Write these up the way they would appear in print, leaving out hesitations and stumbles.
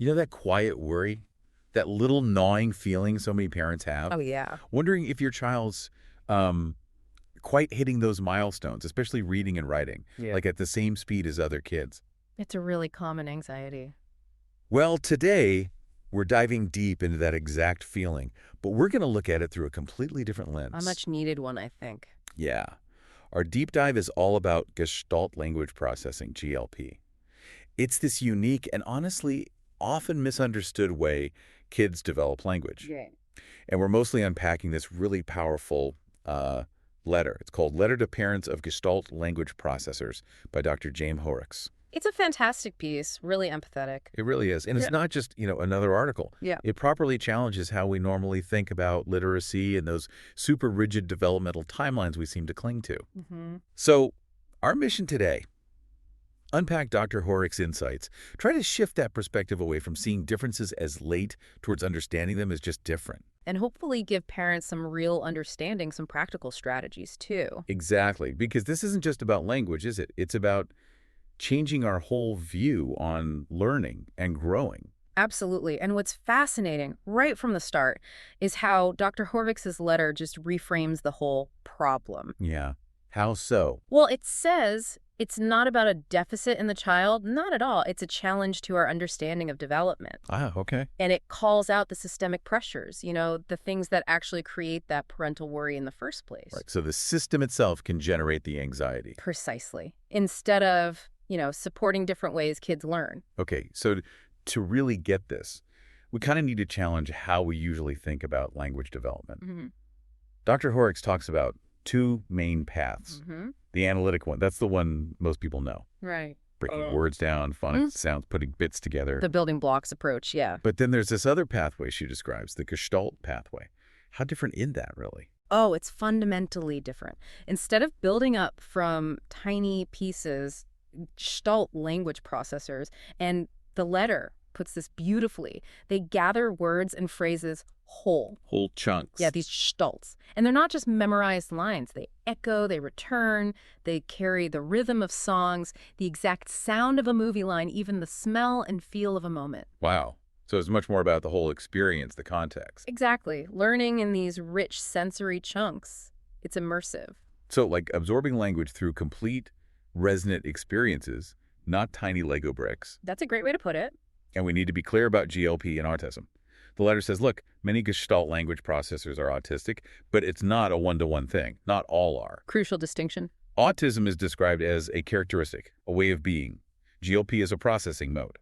You know that quiet worry? That little gnawing feeling so many parents have? Oh, yeah. Wondering if your child's um, quite hitting those milestones, especially reading and writing, Yeah. like at the same speed as other kids. It's a really common anxiety. Well, today, we're diving deep into that exact feeling, but we're going to look at it through a completely different A lens. much needed one, I think. Yeah. Our deep dive is all about Gestalt language processing, GLP. It's this unique and honestly often misunderstood way kids develop language. Yeah. And we're mostly unpacking this really powerful letter. It's called Letter to Parents of Gestalt Language Processors by Dr. Jaime Hoerricks. It's a fantastic piece, really empathetic. It really is. And it's not just, another article. Yeah. It properly challenges how we normally think about literacy and those super rigid developmental timelines we seem to cling to. Mm-hmm. So our mission today, unpack Dr. Hoerricks' insights, try to shift that perspective away from seeing differences as late towards understanding them as just different. And hopefully give parents some real understanding, some practical strategies, too. Exactly, because this isn't just about language, is it? It's about changing our whole view on learning and growing. Absolutely. And what's fascinating right from the start is how Dr. Horvix's letter just reframes the whole problem. Yeah. How so? Well, it says it's not about a deficit in the child. Not at all. It's a challenge to our understanding of development. Ah, okay. And it calls out the systemic pressures, the things that actually create that parental worry in the first place. Right. So the system itself can generate the anxiety. Precisely. Instead of, supporting different ways kids learn. Okay. So to really get this, we kind of need to challenge how we usually think about language development. Mm-hmm. Dr. Hoerricks talks about two main paths. Mm-hmm. The analytic one, that's the one most people know. Right. Breaking words down, phonics sounds, putting bits together. The building blocks approach, yeah. But then there's this other pathway she describes, the Gestalt pathway. How different is that, really? Oh, it's fundamentally different. Instead of building up from tiny pieces, Gestalt language processors, and the letter puts this beautifully, they gather words and phrases whole. Whole chunks. Yeah, these gestalts. And they're not just memorized lines. They echo, they return, they carry the rhythm of songs, the exact sound of a movie line, even the smell and feel of a moment. Wow. So it's much more about the whole experience, the context. Exactly. Learning in these rich sensory chunks. It's immersive. So like absorbing language through complete resonant experiences, not tiny Lego bricks. That's a great way to put it. And we need to be clear about GLP and autism. The letter says, look, many Gestalt language processors are autistic, but it's not a one-to-one thing. Not all are. Crucial distinction. Autism is described as a characteristic, a way of being. GLP is a processing mode.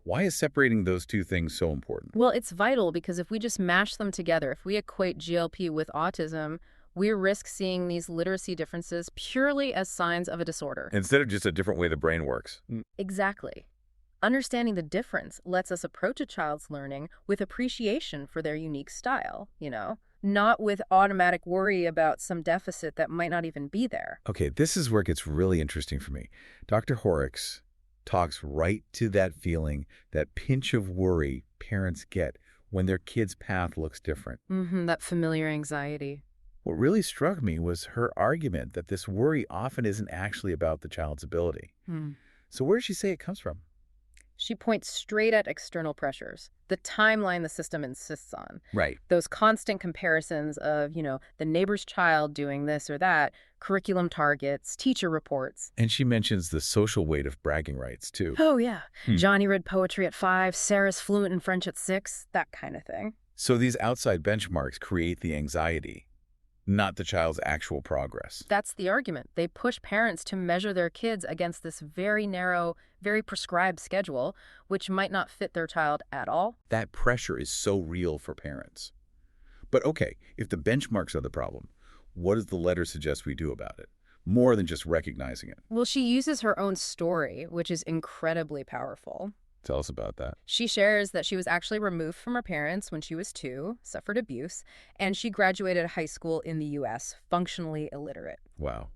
Why is separating those two things so important? Well, it's vital because if we just mash them together, if we equate GLP with autism, we risk seeing these literacy differences purely as signs of a disorder. Instead of just a different way the brain works. Exactly. Understanding the difference lets us approach a child's learning with appreciation for their unique style, not with automatic worry about some deficit that might not even be there. Okay, this is where it gets really interesting for me. Dr. Hoerricks talks right to that feeling, that pinch of worry parents get when their kid's path looks different. That familiar anxiety. What really struck me was her argument that this worry often isn't actually about the child's ability. So where does she say it comes from? She points straight at external pressures, the timeline the system insists on. Right. Those constant comparisons of, the neighbor's child doing this or that, curriculum targets, teacher reports. And she mentions the social weight of bragging rights, too. Oh, yeah. Johnny read poetry at 5, Sarah's fluent in French at 6, that kind of thing. So these outside benchmarks create the anxiety, not the child's actual progress. That's the argument. They push parents to measure their kids against this very narrow, very prescribed schedule, which might not fit their child at all. That pressure is so real for parents. But okay, if the benchmarks are the problem, what does the letter suggest we do about it? More than just recognizing it. Well, she uses her own story, which is incredibly powerful. Tell us about that. She shares that she was actually removed from her parents when she was 2, suffered abuse, and she graduated high school in the U.S., functionally illiterate. Wow.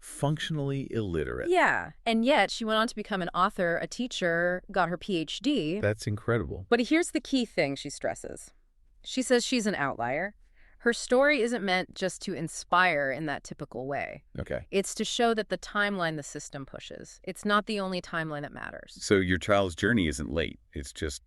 Functionally illiterate. Yeah, and yet she went on to become an author, a teacher, got her Ph.D. That's incredible. But here's the key thing she stresses. She says she's an outlier. Her story isn't meant just to inspire in that typical way. Okay. It's to show that the timeline the system pushes. It's not the only timeline that matters. So your child's journey isn't late. It's just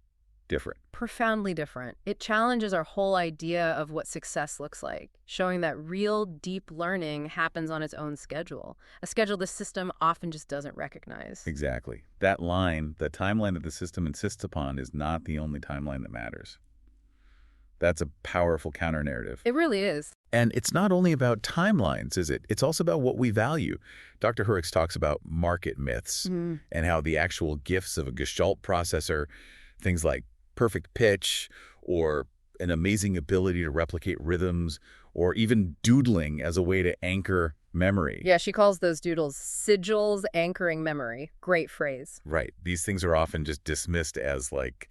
different. Profoundly different. It challenges our whole idea of what success looks like, showing that real, deep learning happens on its own schedule, a schedule the system often just doesn't recognize. Exactly. That line, the timeline that the system insists upon, is not the only timeline that matters. That's a powerful counter-narrative. It really is. And it's not only about timelines, is it? It's also about what we value. Dr. Hoerricks talks about market myths and how the actual gifts of a Gestalt processor, things like perfect pitch or an amazing ability to replicate rhythms or even doodling as a way to anchor memory. Yeah, she calls those doodles sigils anchoring memory. Great phrase. Right. These things are often just dismissed as like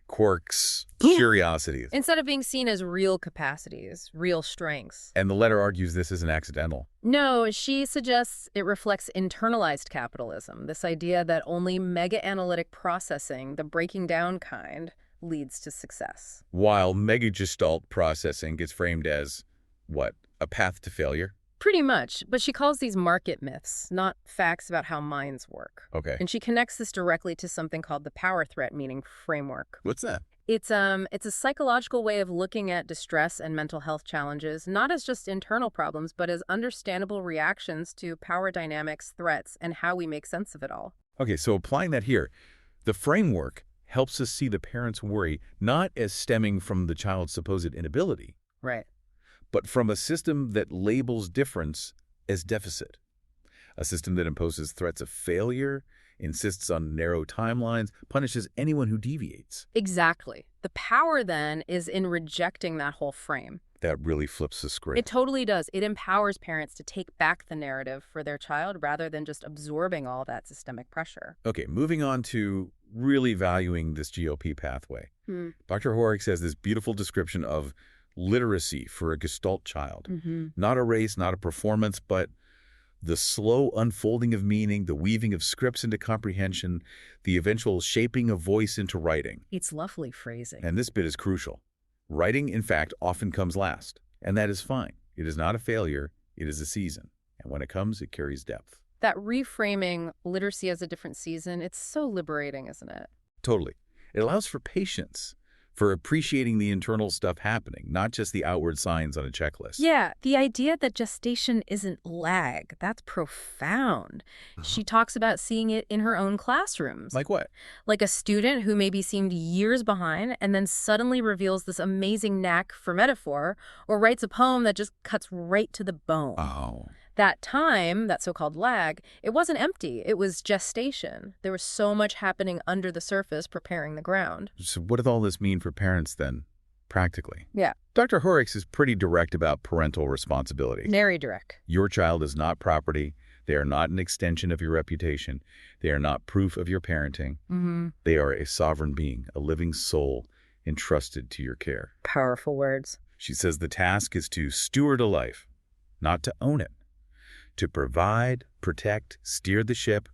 quirks, curiosities. Instead of being seen as real capacities, real strengths. And the letter argues this isn't accidental. No, she suggests it reflects internalized capitalism, this idea that only mega-analytic processing, the breaking down kind, leads to success. While mega-gestalt processing gets framed as, what, a path to failure? Pretty much, but she calls these market myths, not facts about how minds work. Okay. And she connects this directly to something called the power threat meaning framework. What's that? It's a psychological way of looking at distress and mental health challenges, not as just internal problems, but as understandable reactions to power dynamics, threats, and how we make sense of it all. Okay, so applying that here, the framework helps us see the parent's worry not as stemming from the child's supposed inability, Right. but from a system that labels difference as deficit, a system that imposes threats of failure, insists on narrow timelines, punishes anyone who deviates. Exactly. The power, then, is in rejecting that whole frame. That really flips the script. It totally does. It empowers parents to take back the narrative for their child rather than just absorbing all that systemic pressure. Okay, moving on to really valuing this GLP pathway. Dr. Hoerricks has this beautiful description of literacy for a Gestalt child. Not a race, not a performance, but the slow unfolding of meaning, the weaving of scripts into comprehension, the eventual shaping of voice into writing. It's lovely phrasing. And this bit is crucial. Writing, in fact, often comes last, and that is fine. It is not a failure, it is a season. And when it comes, it carries depth. That reframing literacy as a different season, it's so liberating, isn't it? Totally. It allows for patience, for appreciating the internal stuff happening, not just the outward signs on a checklist. Yeah, the idea that gestation isn't lag, that's profound. She talks about seeing it in her own classrooms. Like what? Like a student who maybe seemed years behind and then suddenly reveals this amazing knack for metaphor or writes a poem that just cuts right to the bone. Oh. That time, that so-called lag, it wasn't empty. It was gestation. There was so much happening under the surface preparing the ground. So what does all this mean for parents then, practically? Yeah. Dr. Hoerricks is pretty direct about parental responsibility. Very direct. Your child is not property. They are not an extension of your reputation. They are not proof of your parenting. They are a sovereign being, a living soul entrusted to your care. Powerful words. She says the task is to steward a life, not to own it. To provide, protect, steer the ship,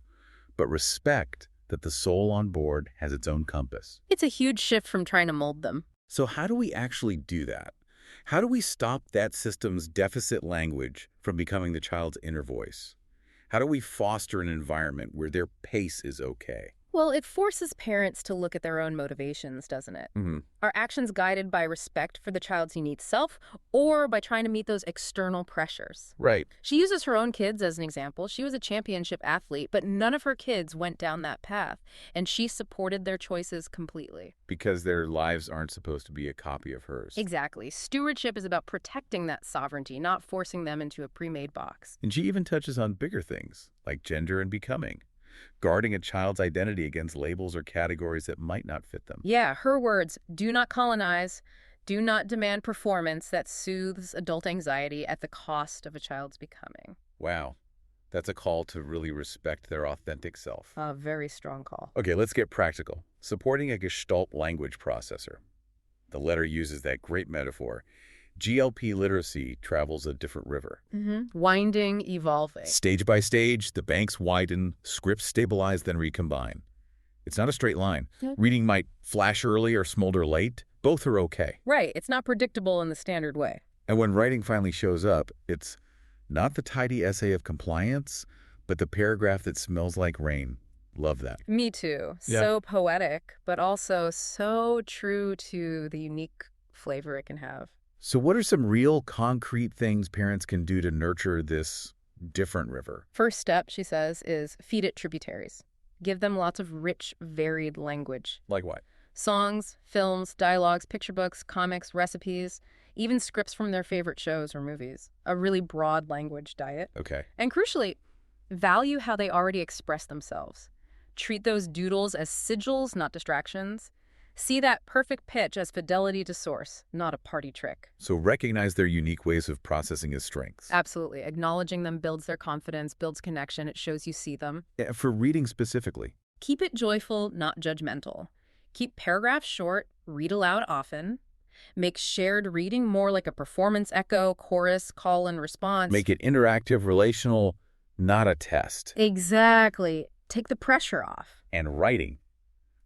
but respect that the soul on board has its own compass. It's a huge shift from trying to mold them. So how do we actually do that? How do we stop that system's deficit language from becoming the child's inner voice? How do we foster an environment where their pace is okay? Well, it forces parents to look at their own motivations, doesn't it? Are actions guided by respect for the child's unique self or by trying to meet those external pressures? Right. She uses her own kids as an example. She was a championship athlete, but none of her kids went down that path, and she supported their choices completely. Because their lives aren't supposed to be a copy of hers. Exactly. Stewardship is about protecting that sovereignty, not forcing them into a pre-made box. And she even touches on bigger things, like gender and becoming. Guarding a child's identity against labels or categories that might not fit them. Yeah, her words, do not colonize, do not demand performance that soothes adult anxiety at the cost of a child's becoming. Wow. That's a call to really respect their authentic self. A very strong call. Okay, let's get practical. Supporting a Gestalt language processor. The letter uses that great metaphor. GLP literacy travels a different river. Winding, evolving. Stage by stage, the banks widen, scripts stabilize, then recombine. It's not a straight line. Reading might flash early or smolder late. Both are okay. Right. It's not predictable in the standard way. And when writing finally shows up, it's not the tidy essay of compliance, but the paragraph that smells like rain, Love that. Me too. Yeah. So poetic, but also so true to the unique flavor it can have. So what are some real concrete things parents can do to nurture this different river? First step, she says, is feed it tributaries. Give them lots of rich, varied language. Like what? Songs, films, dialogues, picture books, comics, recipes, even scripts from their favorite shows or movies. A really broad language diet. Okay. And crucially, value how they already express themselves. Treat those doodles as sigils, not distractions. See that perfect pitch as fidelity to source, not a party trick. So recognize their unique ways of processing as strengths. Absolutely. Acknowledging them builds their confidence, builds connection. It shows you see them. For reading specifically. Keep it joyful, not judgmental. Keep paragraphs short, read aloud often. Make shared reading more like a performance echo, chorus, call and response. Make it interactive, relational, not a test. Exactly. Take the pressure off. And writing,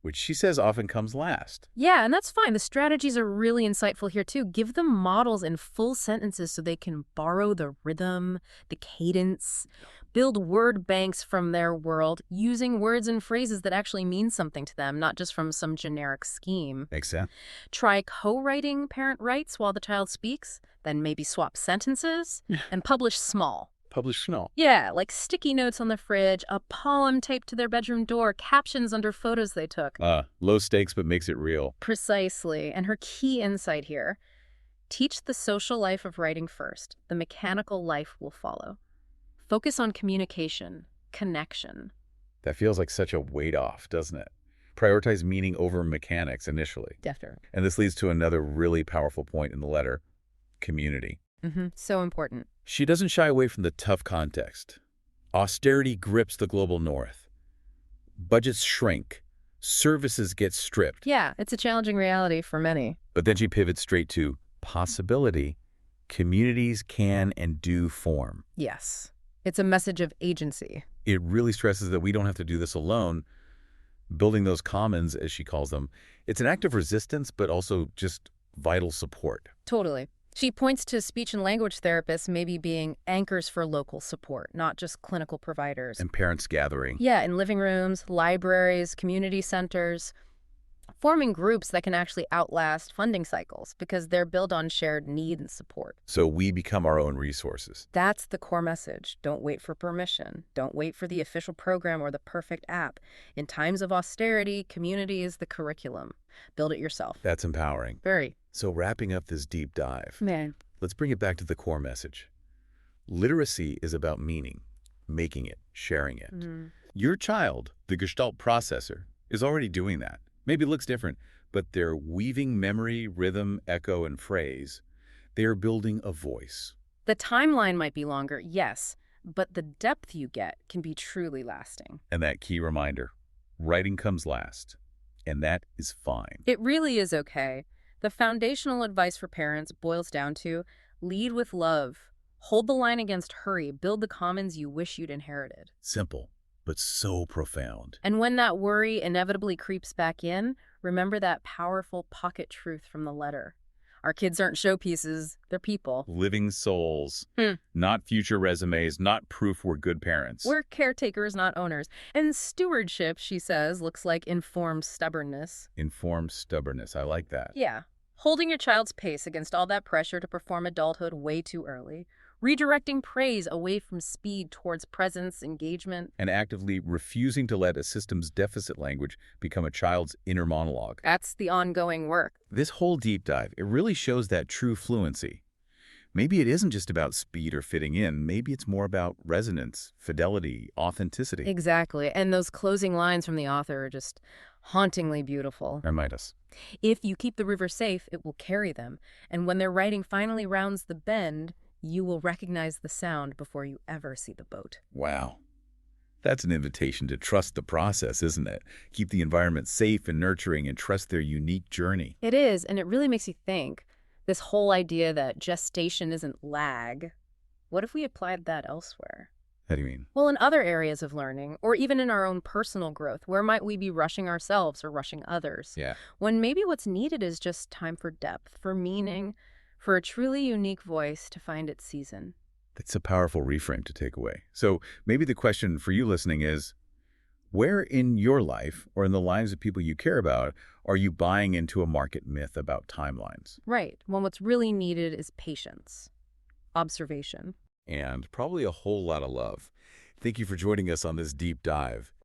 which she says often comes last. Yeah, and that's fine. The strategies are really insightful here, too. Give them models in full sentences so they can borrow the rhythm, the cadence, build word banks from their world using words and phrases that actually mean something to them, not just from some generic scheme. Makes sense. Try co-writing parent writes while the child speaks, then maybe swap sentences, and publish small. Publish small. Yeah, like sticky notes on the fridge, a poem taped to their bedroom door, captions under photos they took. Low stakes, but makes it real. Precisely. And her key insight here, teach the social life of writing first. The mechanical life will follow. Focus on communication, connection. That feels like such a weight off, doesn't it? Prioritize meaning over mechanics initially. Definitely. And this leads to another really powerful point in the letter, community. So important. She doesn't shy away from the tough context. Austerity grips the global north. Budgets shrink. Services get stripped. Yeah, it's a challenging reality for many. But then she pivots straight to possibility. Communities can and do form. Yes. It's a message of agency. It really stresses that we don't have to do this alone. Building those commons, as she calls them, it's an act of resistance, but also just vital support. Totally. She points to speech and language therapists maybe being anchors for local support, not just clinical providers. And parents gathering. Yeah, in living rooms, libraries, community centers, forming groups that can actually outlast funding cycles because they're built on shared need and support. So we become our own resources. That's the core message. Don't wait for permission. Don't wait for the official program or the perfect app. In times of austerity, community is the curriculum. Build it yourself. That's empowering. Very. So wrapping up this deep dive, Man. let's bring it back to the core message. Literacy is about meaning, making it, sharing it. Your child, the Gestalt processor, is already doing that. Maybe it looks different, but they're weaving memory, rhythm, echo, and phrase. They are building a voice. The timeline might be longer, yes, but the depth you get can be truly lasting. And that key reminder, writing comes last, and that is fine. It really is okay. The foundational advice for parents boils down to lead with love, hold the line against hurry, build the commons you wish you'd inherited. Simple, but so profound. And when that worry inevitably creeps back in, remember that powerful pocket truth from the letter. Our kids aren't showpieces, they're people. Living souls, not future resumes, not proof we're good parents. We're caretakers, not owners. And stewardship, she says, looks like informed stubbornness. Informed stubbornness, I like that. Yeah. Holding your child's pace against all that pressure to perform adulthood way too early. Redirecting praise away from speed towards presence, engagement. And actively refusing to let a system's deficit language become a child's inner monologue. That's the ongoing work. This whole deep dive, it really shows that true fluency. Maybe it isn't just about speed or fitting in. Maybe it's more about resonance, fidelity, authenticity. Exactly. And those closing lines from the author are just hauntingly beautiful. Remind us. If you keep the river safe, it will carry them. And when their writing finally rounds the bend, you will recognize the sound before you ever see the boat. Wow. That's an invitation to trust the process, isn't it? Keep the environment safe and nurturing and trust their unique journey. It is, and it really makes you think. This whole idea that gestation isn't lag. What if we applied that elsewhere? How do you mean? Well, in other areas of learning, or even in our own personal growth, where might we be rushing ourselves or rushing others? Yeah. When maybe what's needed is just time for depth, for meaning, for a truly unique voice to find its season. That's a powerful reframe to take away. So maybe the question for you listening is, Where in your life or in the lives of people you care about are you buying into a market myth about timelines? Right. When what's really needed is patience, observation. And probably a whole lot of love. Thank you for joining us on this deep dive.